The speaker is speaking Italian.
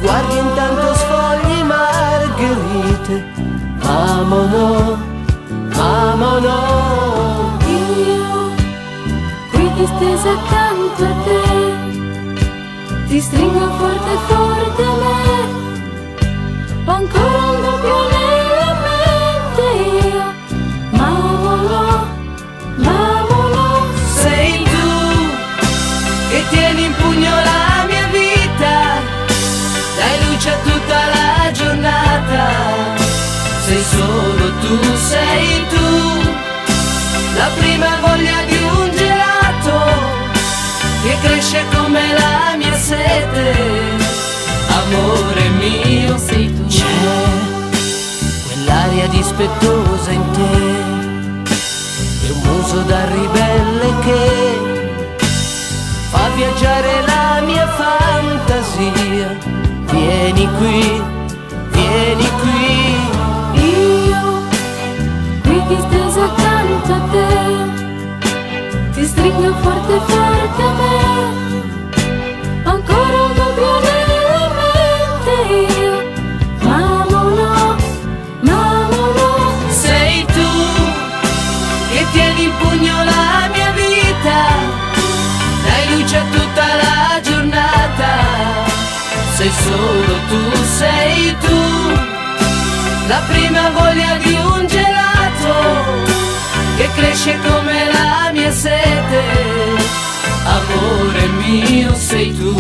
guardi intanto sfogli margherite. Amo, amo. Io qui distesa accanto a te, ti stringo forte forte a me. Ho ancora un dubbio nella mente, io m'amolo. Sei tu che tieni in pugno la mia vita, dai luce a tutta la giornata. Sei solo tu, sei tu, la prima voglia di un gelato che cresce come la mia sete. Amore mio, sei tu. C'è quell'aria dispettosa in te e un muso da ribelle che fa viaggiare la mia fantasia. Vieni qui, vieni qui. Io qui distesa accanto a te, ti stringo forte forte a me. Ancora un dubbio nella mente, io m'amolo. Sei tu che tieni in pugno la mia vita, dai luce a tutta la giornata. Sei solo tu, sei tu, la prima voglia di un gelato che cresce come la mia sete. Amore mio, sei tu.